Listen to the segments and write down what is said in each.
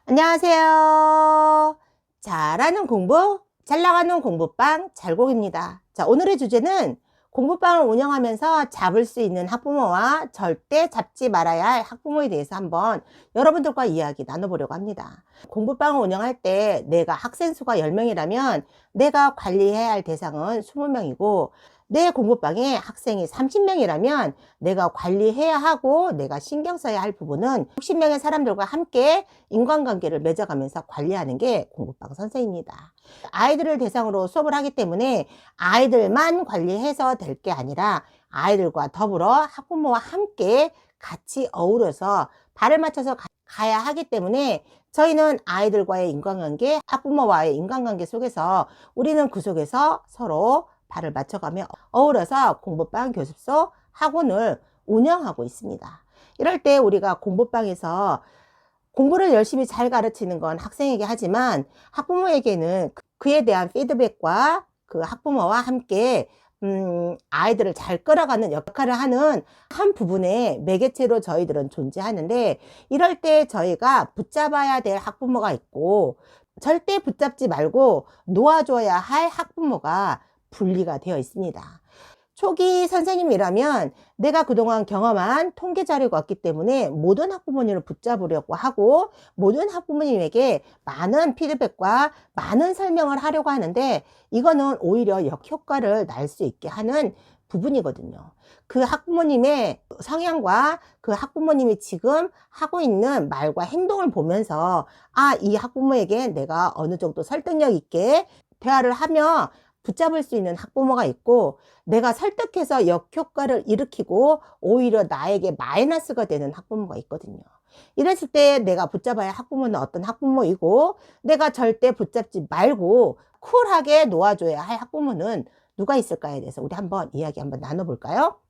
안녕하세요. 잘하는 공부, 잘 나가는 공부방 잘곡입니다. 자, 오늘의 주제는 공부방을 운영하면서 잡을 수 있는 학부모와 절대 잡지 말아야 할 학부모에 대해서 한번 여러분들과 이야기 나눠보려고 합니다. 공부방을 운영할 때 내가 학생 수가 10명이라면 내가 관리해야 할 대상은 20명이고, 내 공부방에 학생이 30명이라면 내가 관리해야 하고 내가 신경 써야 할 부분은 60명의 사람들과 함께 인간관계를 맺어가면서 관리하는 게 공부방 선생입니다. 아이들을 대상으로 수업을 하기 때문에 아이들만 관리해서 될 게 아니라 아이들과 더불어 학부모와 함께 같이 어우러서 발을 맞춰서 가야 하기 때문에 저희는 아이들과의 인간관계, 학부모와의 인간관계 속에서 우리는 그 속에서 서로 발을 맞춰가며 어우러서 공부방, 교습소, 학원을 운영하고 있습니다. 이럴 때 우리가 공부방에서 공부를 열심히 잘 가르치는 건 학생에게 하지만 학부모에게는 그에 대한 피드백과 그 학부모와 함께 아이들을 잘 끌어가는 역할을 하는 한 부분의 매개체로 저희들은 존재하는데, 이럴 때 저희가 붙잡아야 될 학부모가 있고 절대 붙잡지 말고 놓아줘야 할 학부모가 분리가 되어 있습니다. 초기 선생님이라면 내가 그동안 경험한 통계 자료가 없기 때문에 모든 학부모님을 붙잡으려고 하고 모든 학부모님에게 많은 피드백과 많은 설명을 하려고 하는데, 이거는 오히려 역효과를 날 수 있게 하는 부분이거든요. 그 학부모님의 성향과 그 학부모님이 지금 하고 있는 말과 행동을 보면서 이 학부모에게 내가 어느 정도 설득력 있게 대화를 하며 붙잡을 수 있는 학부모가 있고, 내가 설득해서 역효과를 일으키고 오히려 나에게 마이너스가 되는 학부모가 있거든요. 이랬을 때 내가 붙잡아야 할 학부모는 어떤 학부모이고, 내가 절대 붙잡지 말고 쿨하게 놓아줘야 할 학부모는 누가 있을까에 대해서 우리 한번 이야기 한번 나눠볼까요?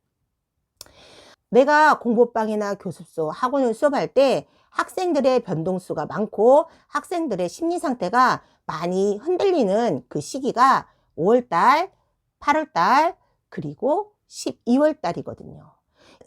내가 공부방이나 교습소, 학원을 수업할 때 학생들의 변동수가 많고 학생들의 심리 상태가 많이 흔들리는 그 시기가 5월달, 8월달, 그리고 12월달이거든요.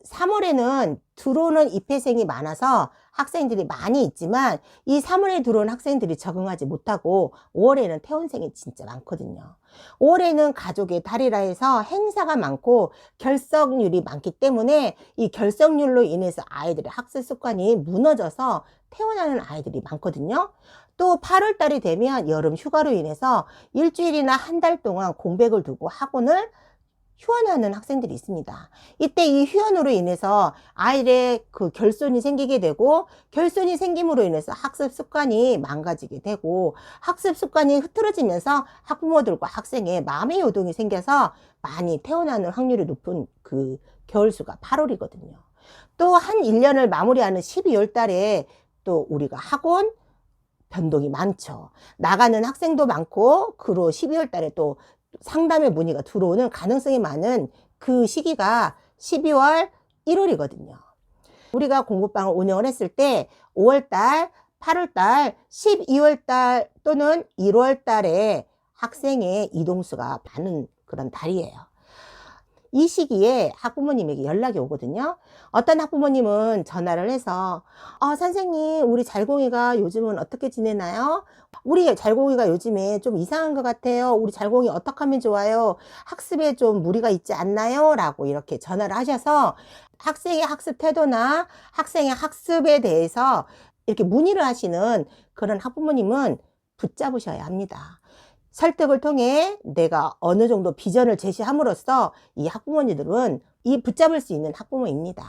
3월에는 들어오는 입회생이 많아서 학생들이 많이 있지만 이 3월에 들어온 학생들이 적응하지 못하고 5월에는 퇴원생이 진짜 많거든요. 5월에는 가족의 달이라 해서 행사가 많고 결석률이 많기 때문에 이 결석률로 인해서 아이들의 학습 습관이 무너져서 퇴원하는 아이들이 많거든요. 또 8월 달이 되면 여름 휴가로 인해서 일주일이나 한 달 동안 공백을 두고 학원을 휴원하는 학생들이 있습니다. 이때 이 휴원으로 인해서 아이의 그 결손이 생기게 되고, 결손이 생김으로 인해서 학습 습관이 망가지게 되고, 학습 습관이 흐트러지면서 학부모들과 학생의 마음의 요동이 생겨서 많이 퇴원하는 확률이 높은 그 겨울수가 8월이거든요. 또 한 1년을 마무리하는 12월 달에 또 우리가 학원 변동이 많죠. 나가는 학생도 많고, 그로 12월 달에 또 상담의 문의가 들어오는 가능성이 많은 그 시기가 12월, 1월이거든요. 우리가 공부방을 운영을 했을 때 5월달, 8월달, 12월달 또는 1월달에 학생의 이동수가 많은 그런 달이에요. 이 시기에 학부모님에게 연락이 오거든요. 어떤 학부모님은 전화를 해서 선생님, 우리 잘공이가 요즘은 어떻게 지내나요? 우리 잘공이가 요즘에 좀 이상한 것 같아요. 우리 잘공이 어떻게 하면 좋아요? 학습에 좀 무리가 있지 않나요? 라고 이렇게 전화를 하셔서 학생의 학습 태도나 학생의 학습에 대해서 이렇게 문의를 하시는 그런 학부모님은 붙잡으셔야 합니다. 설득을 통해 내가 어느 정도 비전을 제시함으로써 이 학부모님들은 이 붙잡을 수 있는 학부모입니다.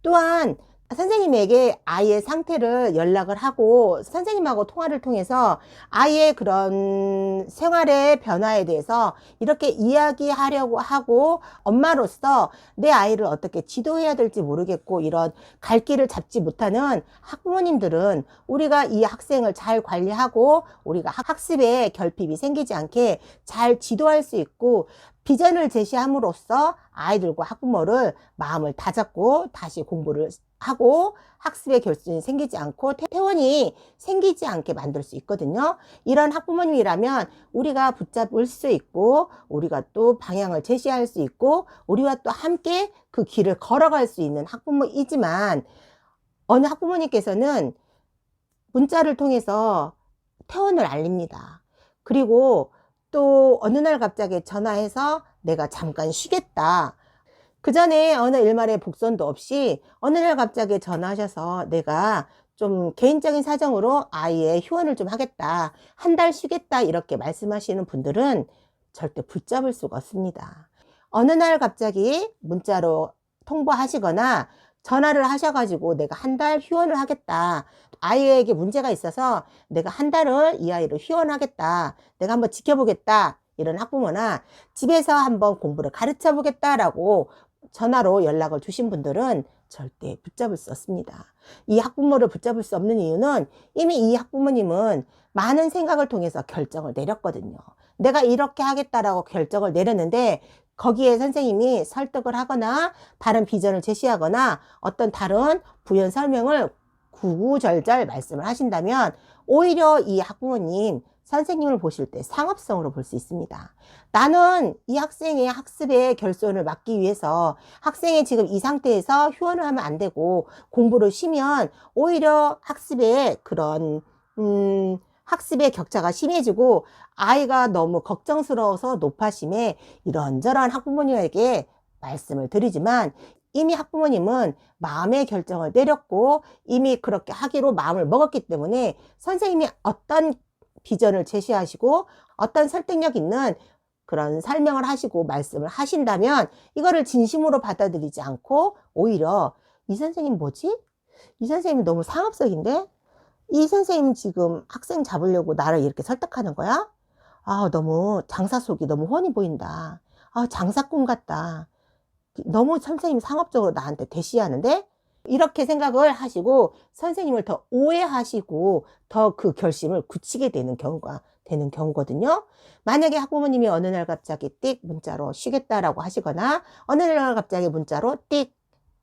또한 선생님에게 아이의 상태를 연락을 하고 선생님하고 통화를 통해서 아이의 그런 생활의 변화에 대해서 이렇게 이야기하려고 하고, 엄마로서 내 아이를 어떻게 지도해야 될지 모르겠고 이런 갈 길을 잡지 못하는 학부모님들은 우리가 이 학생을 잘 관리하고 우리가 학습에 결핍이 생기지 않게 잘 지도할 수 있고, 비전을 제시함으로써 아이들과 학부모를 마음을 다잡고 다시 공부를 하고 학습의 결손이 생기지 않고 퇴원이 생기지 않게 만들 수 있거든요. 이런 학부모님이라면 우리가 붙잡을 수 있고 우리가 또 방향을 제시할 수 있고 우리와 또 함께 그 길을 걸어갈 수 있는 학부모이지만, 어느 학부모님께서는 문자를 통해서 퇴원을 알립니다. 그리고 또 어느 날 갑자기 전화해서 내가 잠깐 쉬겠다. 그 전에 어느 일말의 복선도 없이 어느 날 갑자기 전화하셔서 내가 좀 개인적인 사정으로 아이의 휴원을 좀 하겠다. 한 달 쉬겠다. 이렇게 말씀하시는 분들은 절대 붙잡을 수가 없습니다. 어느 날 갑자기 문자로 통보하시거나 전화를 하셔가지고 내가 한 달 휴원을 하겠다. 아이에게 문제가 있어서 내가 한 달을 이 아이를 휴원하겠다. 내가 한번 지켜보겠다. 이런 학부모나 집에서 한번 공부를 가르쳐 보겠다라고 전화로 연락을 주신 분들은 절대 붙잡을 수 없습니다. 이 학부모를 붙잡을 수 없는 이유는 이미 이 학부모님은 많은 생각을 통해서 결정을 내렸거든요. 내가 이렇게 하겠다라고 결정을 내렸는데 거기에 선생님이 설득을 하거나 다른 비전을 제시하거나 어떤 다른 부연 설명을 구구절절 말씀을 하신다면 오히려 이 학부모님 선생님을 보실 때 상업성으로 볼 수 있습니다. 나는 이 학생의 학습의 결손을 막기 위해서 학생이 지금 이 상태에서 휴원을 하면 안 되고 공부를 쉬면 오히려 학습의 그런 학습의 격차가 심해지고 아이가 너무 걱정스러워서 높아심에 이런저런 학부모님에게 말씀을 드리지만 이미 학부모님은 마음의 결정을 내렸고 이미 그렇게 하기로 마음을 먹었기 때문에 선생님이 어떤 비전을 제시하시고 어떤 설득력 있는 그런 설명을 하시고 말씀을 하신다면 이거를 진심으로 받아들이지 않고 오히려 이 선생님 뭐지? 이 선생님 너무 상업적인데? 이 선생님 지금 학생 잡으려고 나를 이렇게 설득하는 거야? 아, 너무 장사 속이 너무 훤히 보인다. 아, 장사꾼 같다. 너무 선생님 상업적으로 나한테 대시하는데? 이렇게 생각을 하시고 선생님을 더 오해하시고 더 그 결심을 굳히게 되는 경우가 되는 경우거든요. 만약에 학부모님이 어느 날 갑자기 띡 문자로 쉬겠다라고 하시거나 어느 날 갑자기 문자로 띡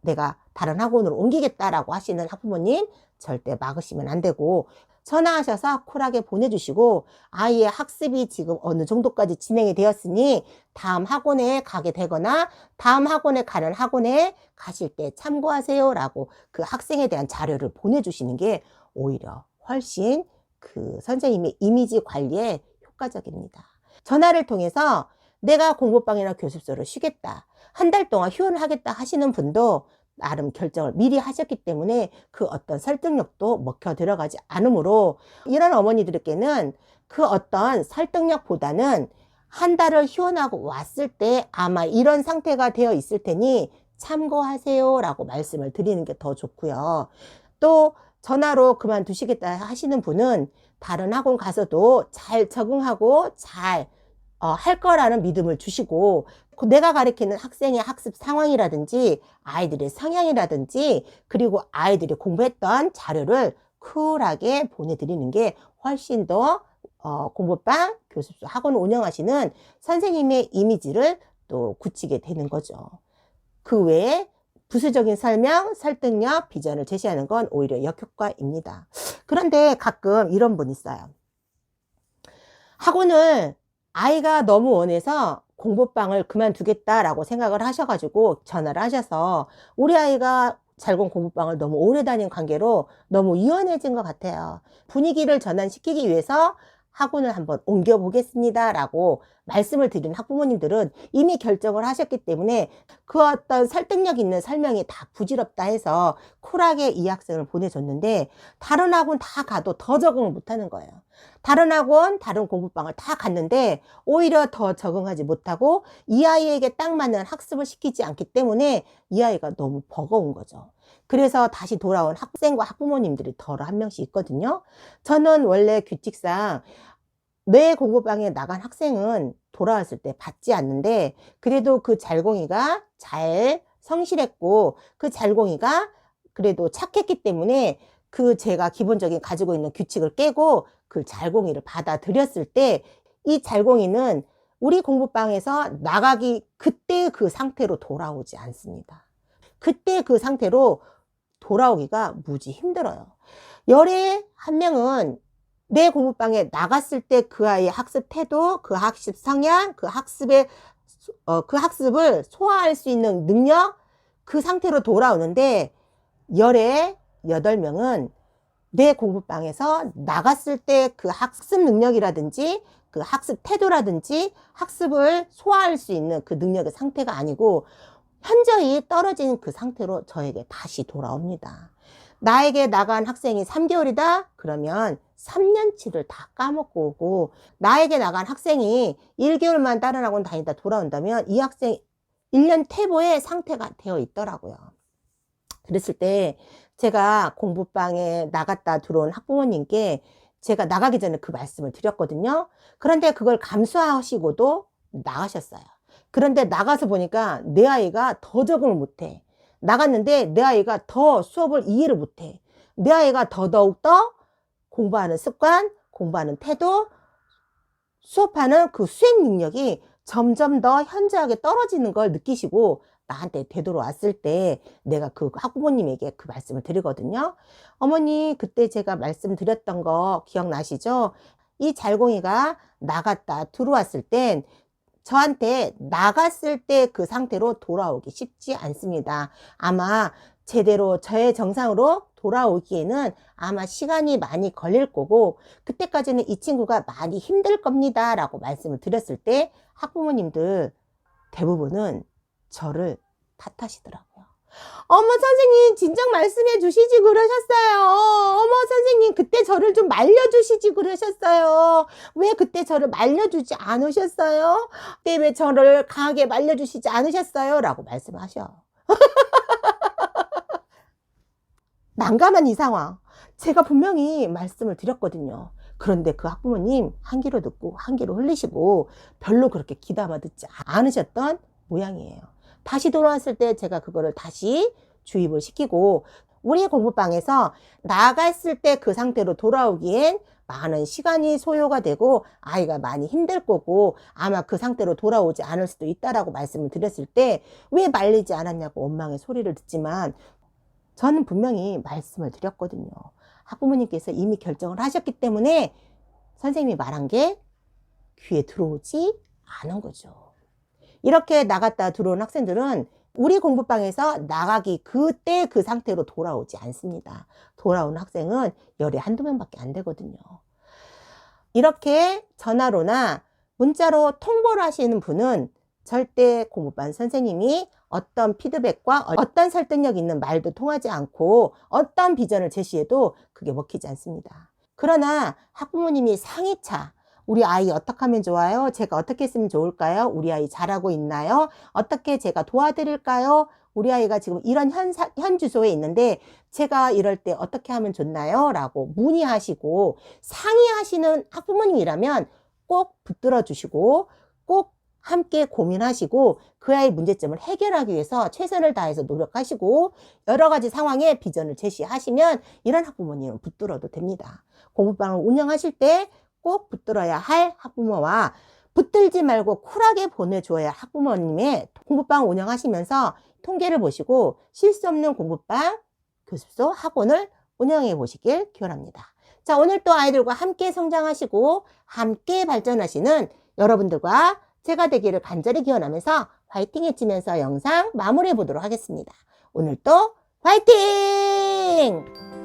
내가 다른 학원으로 옮기겠다라고 하시는 학부모님 절대 막으시면 안 되고 전화하셔서 쿨하게 보내주시고 아이의 학습이 지금 어느 정도까지 진행이 되었으니 다음 학원에 가게 되거나 다음 학원에 가는 학원에 가실 때 참고하세요 라고 그 학생에 대한 자료를 보내주시는 게 오히려 훨씬 그 선생님의 이미지 관리에 효과적입니다. 전화를 통해서 내가 공부방이나 교습소를 쉬겠다. 한 달 동안 휴원을 하겠다 하시는 분도 나름 결정을 미리 하셨기 때문에 그 어떤 설득력도 먹혀 들어가지 않으므로 이런 어머니들에게는 그 어떤 설득력보다는 한 달을 휴원하고 왔을 때 아마 이런 상태가 되어 있을 테니 참고하세요 라고 말씀을 드리는 게 더 좋고요. 또 전화로 그만두시겠다 하시는 분은 다른 학원 가서도 잘 적응하고 잘 할 거라는 믿음을 주시고 내가 가르치는 학생의 학습 상황이라든지 아이들의 성향이라든지 그리고 아이들이 공부했던 자료를 쿨하게 보내드리는 게 훨씬 더 공부방, 교습소, 학원을 운영하시는 선생님의 이미지를 또 굳히게 되는 거죠. 그 외에 부수적인 설명, 설득력, 비전을 제시하는 건 오히려 역효과입니다. 그런데 가끔 이런 분 있어요. 학원을 아이가 너무 원해서 공부방을 그만두겠다라고 생각을 하셔가지고 전화를 하셔서 우리 아이가 잘공 공부방을 너무 오래 다닌 관계로 너무 유연해진 것 같아요. 분위기를 전환시키기 위해서 학원을 한번 옮겨보겠습니다 라고 말씀을 드린 학부모님들은 이미 결정을 하셨기 때문에 그 어떤 설득력 있는 설명이 다 부질없다 해서 쿨하게 이 학생을 보내줬는데 다른 학원 다 가도 더 적응을 못하는 거예요. 다른 학원, 다른 공부방을 다 갔는데 오히려 더 적응하지 못하고 이 아이에게 딱 맞는 학습을 시키지 않기 때문에 이 아이가 너무 버거운 거죠. 그래서 다시 돌아온 학생과 학부모님들이 덜어 한 명씩 있거든요. 저는 원래 규칙상 내 공부방에 나간 학생은 돌아왔을 때 받지 않는데 그래도 그 잘공이가 잘 성실했고 그 잘공이가 그래도 착했기 때문에 그 제가 기본적인 가지고 있는 규칙을 깨고 그 잘공이를 받아들였을 때 이 잘공이는 우리 공부방에서 나가기 그때 그 상태로 돌아오지 않습니다. 그때 그 상태로 돌아오기가 무지 힘들어요. 열에 한 명은 내 공부방에 나갔을 때 그 아이의 학습 태도, 그 학습 성향, 그 학습을 소화할 수 있는 능력, 그 상태로 돌아오는데 열에 8명은 내 공부방에서 나갔을 때 그 학습 능력이라든지 그 학습 태도라든지 학습을 소화할 수 있는 그 능력의 상태가 아니고 현저히 떨어진 그 상태로 저에게 다시 돌아옵니다. 나에게 나간 학생이 3개월이다? 그러면 3년치를 다 까먹고 오고, 나에게 나간 학생이 1개월만 다른 학원 다니다 돌아온다면 이 학생 1년 퇴보의 상태가 되어 있더라고요. 그랬을 때 제가 공부방에 나갔다 들어온 학부모님께 제가 나가기 전에 그 말씀을 드렸거든요. 그런데 그걸 감수하시고도 나가셨어요. 그런데 나가서 보니까 내 아이가 더 적응을 못해. 나갔는데 내 아이가 더 수업을 이해를 못해. 내 아이가 더더욱더 공부하는 습관, 공부하는 태도, 수업하는 그 수행 능력이 점점 더 현저하게 떨어지는 걸 느끼시고 나한테 되돌아왔을 때 내가 그 학부모님에게 그 말씀을 드리거든요. 어머니, 그때 제가 말씀드렸던 거 기억나시죠? 이 잘공이가 나갔다 들어왔을 땐 저한테 나갔을 때 그 상태로 돌아오기 쉽지 않습니다. 아마 제대로 저의 정상으로 돌아오기에는 아마 시간이 많이 걸릴 거고 그때까지는 이 친구가 많이 힘들 겁니다 라고 말씀을 드렸을 때 학부모님들 대부분은 저를 탓하시더라고요. 어머 선생님 진작 말씀해 주시지 그러셨어요. 어머 선생님 그때 저를 좀 말려주시지 그러셨어요. 왜 그때 저를 말려주지 않으셨어요? 그때 왜 저를 강하게 말려주시지 않으셨어요? 라고 말씀하셔. 난감한 이 상황. 제가 분명히 말씀을 드렸거든요. 그런데 그 학부모님 한 귀로 듣고 한 귀로 흘리시고 별로 그렇게 귀담아 듣지 않으셨던 모양이에요. 다시 돌아왔을 때 제가 그거를 다시 주입을 시키고 우리 공부방에서 나갔을 때 그 상태로 돌아오기엔 많은 시간이 소요가 되고 아이가 많이 힘들 거고 아마 그 상태로 돌아오지 않을 수도 있다라고 말씀을 드렸을 때 왜 말리지 않았냐고 원망의 소리를 듣지만 저는 분명히 말씀을 드렸거든요. 학부모님께서 이미 결정을 하셨기 때문에 선생님이 말한 게 귀에 들어오지 않은 거죠. 이렇게 나갔다 들어온 학생들은 우리 공부방에서 나가기 그때 그 상태로 돌아오지 않습니다. 돌아온 학생은 열에 한두 명밖에 안 되거든요. 이렇게 전화로나 문자로 통보를 하시는 분은 절대 공부반 선생님이 어떤 피드백과 어떤 설득력 있는 말도 통하지 않고 어떤 비전을 제시해도 그게 먹히지 않습니다. 그러나 학부모님이 상의차 우리 아이 어떻게 하면 좋아요? 제가 어떻게 했으면 좋을까요? 우리 아이 잘하고 있나요? 어떻게 제가 도와드릴까요? 우리 아이가 지금 이런 현 주소에 있는데 제가 이럴 때 어떻게 하면 좋나요? 라고 문의하시고 상의하시는 학부모님이라면 꼭 붙들어 주시고 꼭 함께 고민하시고 그 아이의 문제점을 해결하기 위해서 최선을 다해서 노력하시고 여러 가지 상황에 비전을 제시하시면 이런 학부모님은 붙들어도 됩니다. 공부방을 운영하실 때 꼭 붙들어야 할 학부모와 붙들지 말고 쿨하게 보내줘야 할 학부모님의 공부방 운영하시면서 통계를 보시고 실수 없는 공부방, 교습소, 학원을 운영해 보시길 기원합니다. 자, 오늘 또 아이들과 함께 성장하시고 함께 발전하시는 여러분들과 제가 되기를 간절히 기원하면서 화이팅 해치면서 영상 마무리해 보도록 하겠습니다. 오늘도 화이팅!